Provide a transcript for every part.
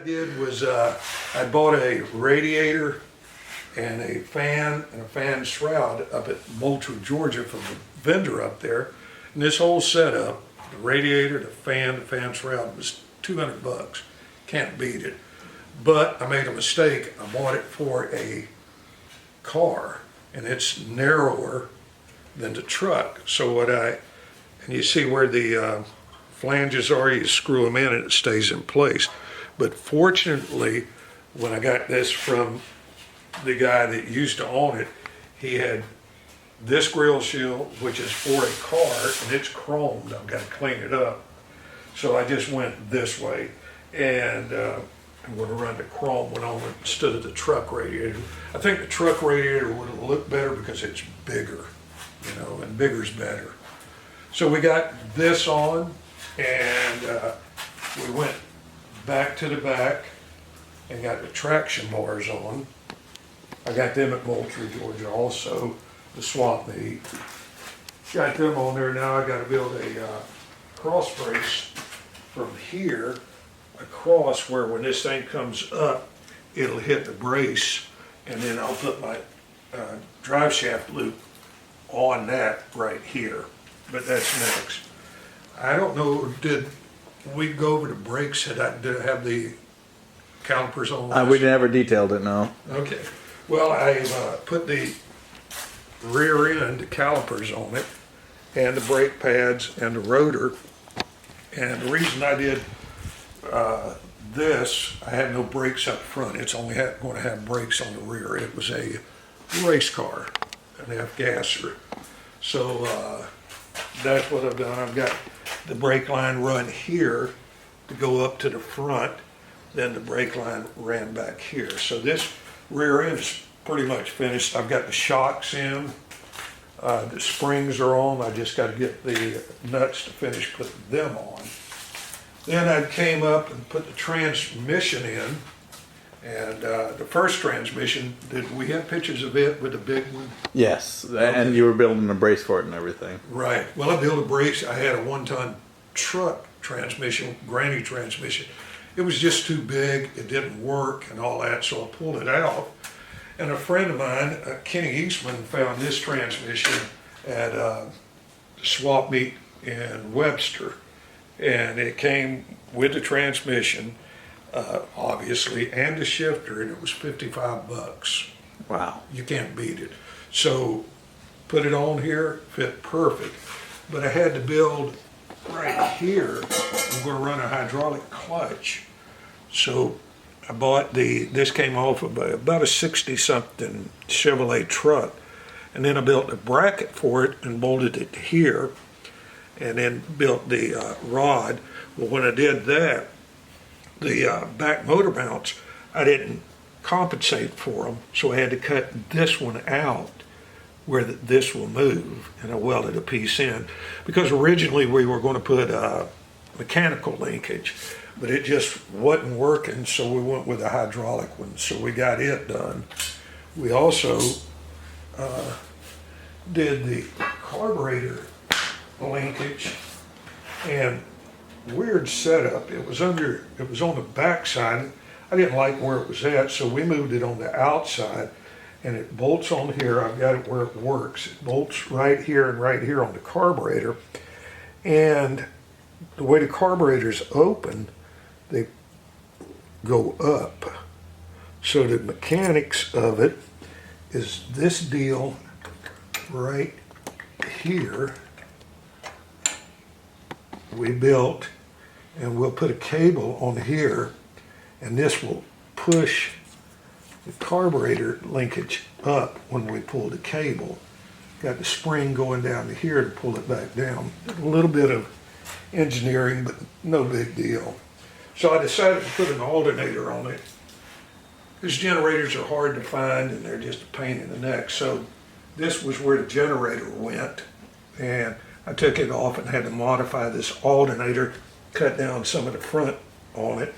did was I bought a radiator and a fan shroud up at Moultrie, Georgia from the vendor up there. And this whole setup, the radiator, the fan shroud was $200. Can't beat it. But I made a mistake. I bought it for a car and it's narrower than the truck. So and you see where the flanges are, you screw them in and it stays in place. But fortunately, when I got this from the guy that used to own it, he had this grill shield, which is for a car, and it's chromed. I've got to clean it up. So I just went this way, and I'm going to run the chrome one on instead of the truck radiator. I think the truck radiator would have looked better because it's bigger, and bigger's better. So we got this on, and we went back to the back and got the traction bars on. I got them at Moultrie, Georgia also, the swap meet. Got them on there. Now I got to build a cross brace from here across where when this thing comes up, it'll hit the brace, and then I'll put my drive shaft loop on that right here. But that's next. I don't know, did we go over the brakes? Did I have the calipers on? We never detailed it, no. Okay. Well, I put the rear end calipers on it and the brake pads and the rotor. And the reason I did this, I had no brakes up front. It's only going to have brakes on the rear. It was a race car, an F-gasser. So that's what I've done. I've got the brake line run here to go up to the front. Then the brake line ran back here. So this rear end is pretty much finished. I've got the shocks in. The springs are on. I just got to get the nuts to finish putting them on. Then I came up and put the transmission in. And the first transmission, did we have pictures of it with the big one? Yes, and you were building a brace for it and everything. Right. Well, I built a brace. I had a one-ton truck transmission, granny transmission. It was just too big. It didn't work and all that, so I pulled it out. And a friend of mine, Kenny Eastman, found this transmission at the swap meet in Webster. And it came with the transmission, obviously, and the shifter, and it was $55. Wow. You can't beat it. So put it on here, fit perfect. But I had to build right here. I'm going to run a hydraulic clutch. So I bought this came off of about a 60-something Chevrolet truck. And then I built a bracket for it and bolted it here. And then built the rod. Well, when I did that, the back motor mounts, I didn't compensate for them, so I had to cut this one out where this will move, and I welded a piece in. Because originally we were going to put mechanical linkage, but it just wasn't working, so we went with a hydraulic one, so we got it done. We also did the carburetor linkage, and weird setup. It was on the back side. I didn't like where it was at, so we moved it on the outside, and it bolts on here. I've got it where it works. It bolts right here and right here on the carburetor, and the way the carburetors open, they go up. So the mechanics of it is this deal right here. We built, and we'll put a cable on here, and this will push the carburetor linkage up when we pull the cable. Got the spring going down to here to pull it back down. A little bit of engineering, but no big deal. So I decided to put an alternator on it. These generators are hard to find, and they're just a pain in the neck. So this was where the generator went, and I took it off and had to modify this alternator, cut down some of the front on it,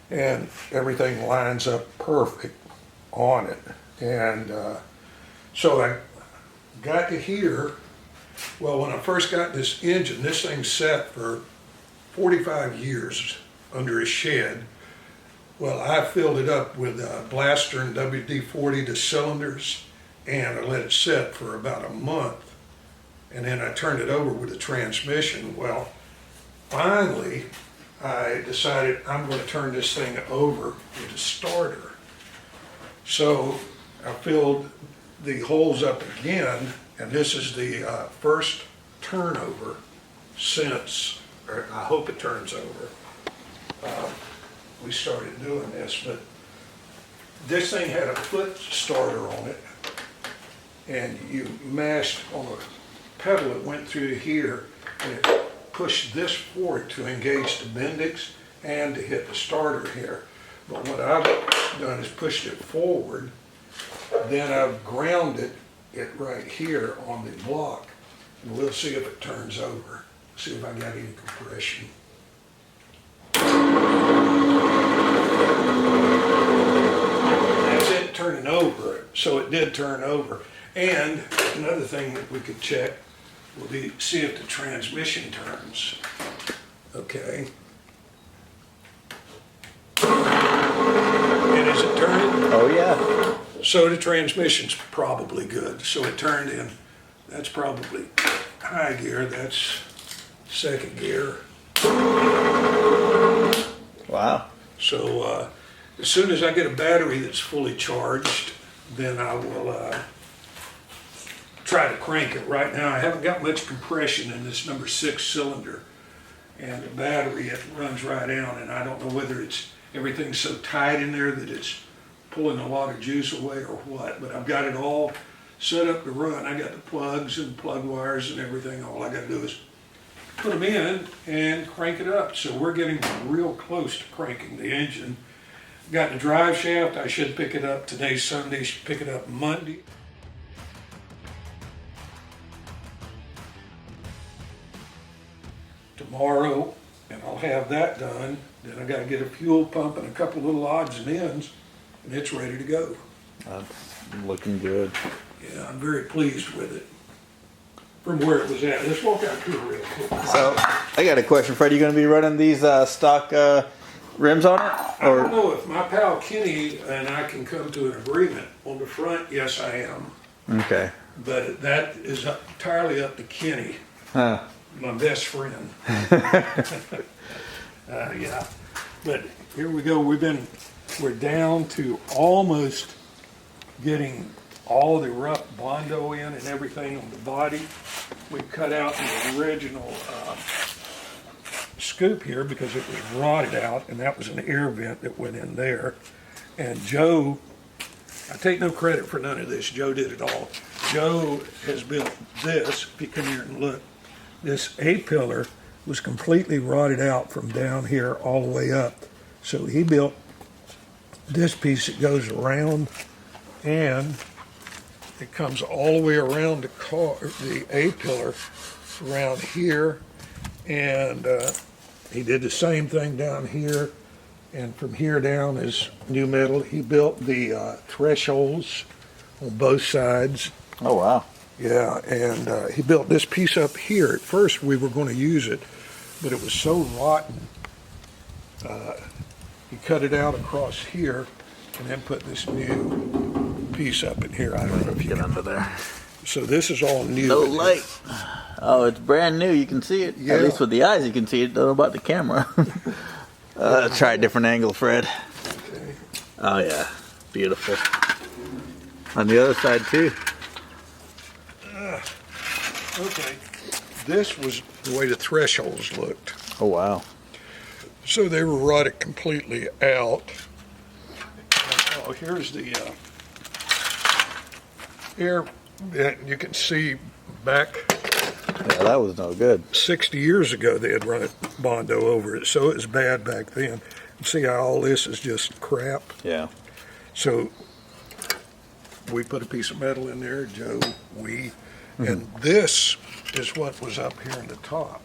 and everything lines up perfect on it. And so I got to here. Well, when I first got this engine, this thing sat for 45 years under a shed. Well, I filled it up with Blaster and WD-40 to cylinders, and I let it sit for about a month. And then I turned it over with the transmission. Well, finally, I decided I'm going to turn this thing over with a starter. So I filled the holes up again, and this is the first turnover since, or I hope it turns over. We started doing this, but this thing had a foot starter on it, and you mashed on a pedal that went through here, and it pushed this forward to engage the Bendix and to hit the starter here. But what I've done is pushed it forward, then I've grounded it right here on the block, and we'll see if it turns over, see if I got any compression. That's it turning over, so it did turn over. And another thing that we could check will be see if the transmission turns. Okay. And is it turning? Oh yeah. So the transmission's probably good. So it turned in. That's probably high gear. That's second gear. Wow. So as soon as I get a battery that's fully charged, then I will try to crank it. Right now I haven't got much compression in this number 6 cylinder, and the battery, it runs right out, and I don't know whether it's everything's so tight in there that it's pulling a lot of juice away or what, but I've got it all set up to run. I got the plugs and plug wires and everything. All I got to do is put them in and crank it up. So we're getting real close to cranking the engine. Got the drive shaft. I should pick it up. Today's Sunday. Should pick it up Monday. Tomorrow, and I'll have that done. Then I got to get a fuel pump and a couple little odds and ends, and it's ready to go. That's looking good. Yeah, I'm very pleased with it. From where it was at. Let's walk out here real quick. So, I got a question, Fred. You going to be running these stock rims on it? I don't know if my pal Kenny and I can come to an agreement. On the front, yes, I am. Okay. But that is entirely up to Kenny, Huh. my best friend. Yeah. But here we go. We're down to almost getting all the rough Bondo in and everything on the body. We cut out the original scoop here because it was rotted out, and that was an air vent that went in there. And Joe, I take no credit for none of this. Joe did it all. Joe has built this. If you come here and look, this A-pillar was completely rotted out from down here all the way up. So he built this piece that goes around, and it comes all the way around the car, the A-pillar around here, and he did the same thing down here, and from here down is new metal. He built the thresholds on both sides. Oh, wow. Yeah, and he built this piece up here. At first we were going to use it, but it was so rotten. He cut it out across here and then put this new piece up in here. I don't know if you Get can. under there. So this is all new. No light. Oh, it's brand new. You can see it. Yeah. At least with the eyes, you can see it. Don't know about the camera. Try a different angle, Fred. Okay. Oh, yeah. Beautiful. On the other side, too. Okay. This was the way the thresholds looked. Oh, wow. So they were rotted completely out. Oh, here's the air vent. You can see back Yeah, that was no good. 60 years ago they had run Bondo over it, so it was bad back then. See how all this is just crap? Yeah. So we put a piece of metal in there, Joe, and this is what was up here in the top.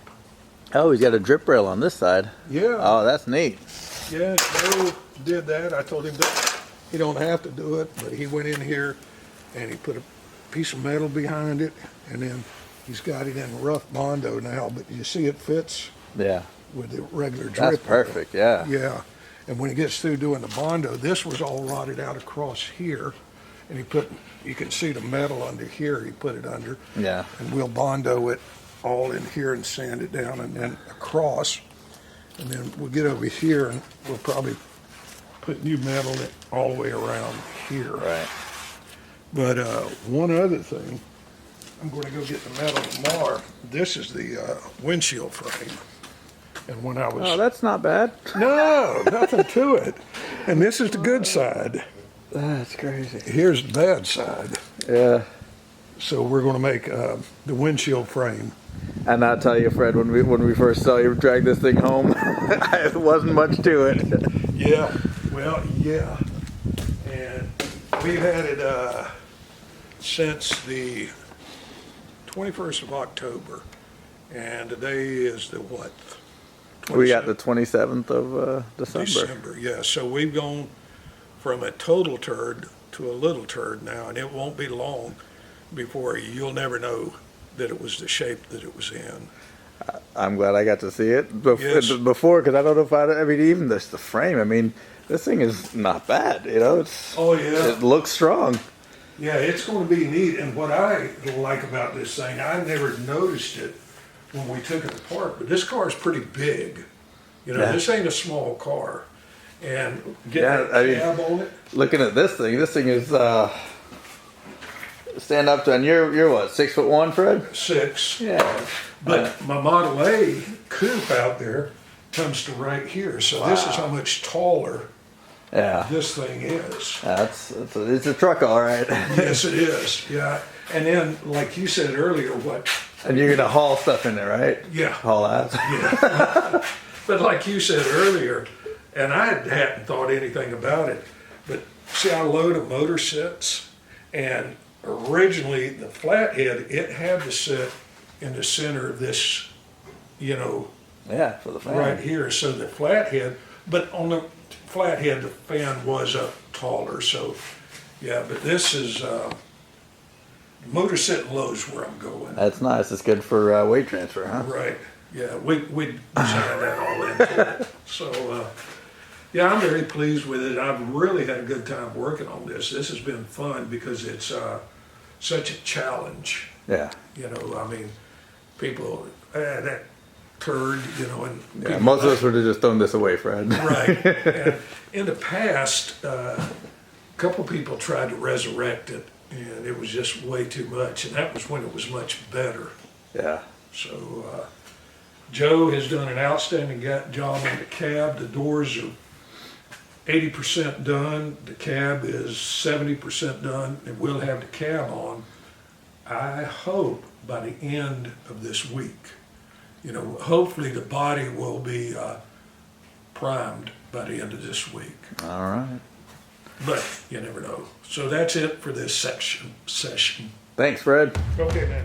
Oh, he's got a drip rail on this side. Yeah. Oh, that's neat. Yeah, Joe did that. I told him that he don't have to do it, but he went in here and he put a piece of metal behind it, and then he's got it in rough Bondo now, but you see it fits Yeah. with the regular drip. That's perfect, yeah. Yeah, And when he gets through doing the Bondo, this was all rotted out across here. And you can see the metal under here, he put it under. Yeah. And we'll Bondo it all in here and sand it down and then across. And then we'll get over here and we'll probably put new metal in all the way around here. Right. But one other thing, I'm going to go get the metal tomorrow. This is the windshield frame. And when I was... Oh, that's not bad. No, nothing to it. And this is the good side. That's crazy. Here's the bad side. Yeah. So we're going to make the windshield frame. And I'll tell you, Fred, when we first saw you drag this thing home, it wasn't much to it. Yeah, well, yeah. And we've had it since the 21st of October. And today is the what? We got the 27th of December. December, yeah. So we've gone from a total turd to a little turd now, and it won't be long before you'll never know that it was the shape that it was in. I'm glad I got to see it Yes. before, because I don't know if I mean, even the frame. I mean, this thing is not bad. You know, Oh, yeah. It looks strong. Yeah, it's going to be neat. And what I like about this thing, I never noticed it when we took it apart, but this car is pretty big. You know, Yeah. This ain't a small car. And getting Yeah, that I mean, cab on it, Looking at this thing is stand up to, and you're what, 6'1", Fred? 6. Yeah. But my Model A coupe out there comes to right here. So this is how much taller Yeah. this thing is. It's a truck, all right. Yes, it is. Yeah. And then, like you said earlier, what? And you're gonna haul stuff in there, right? Yeah. Haul ass. Yeah. But like you said earlier, and I hadn't thought anything about it, but see, I load a motor sets, and originally the flathead, it had to sit in the center of this, you know, Yeah, for the fan. right here. So the flathead, but on the flathead, the fan was up taller. So, yeah, but this is, motor set and low is where I'm going. That's nice. It's good for weight transfer, huh? Right, yeah, we designed that all into it. So, yeah, I'm very pleased with it. I've really had a good time working on this. This has been fun because it's such a challenge. Yeah. You know, I mean, people, that turd, you know, and Yeah. people- Most of us would have just thrown this away, Fred. Right. And in the past, a couple people tried to resurrect it, and it was just way too much. And that was when it was much better. Yeah. So Joe has done an outstanding job on the cab. The doors are 80% done. The cab is 70% done, and we'll have the cab on, I hope, by the end of this week. You know, hopefully the body will be primed by the end of this week. All right. But you never know. So that's it for this session. Thanks, Fred. Okay, man.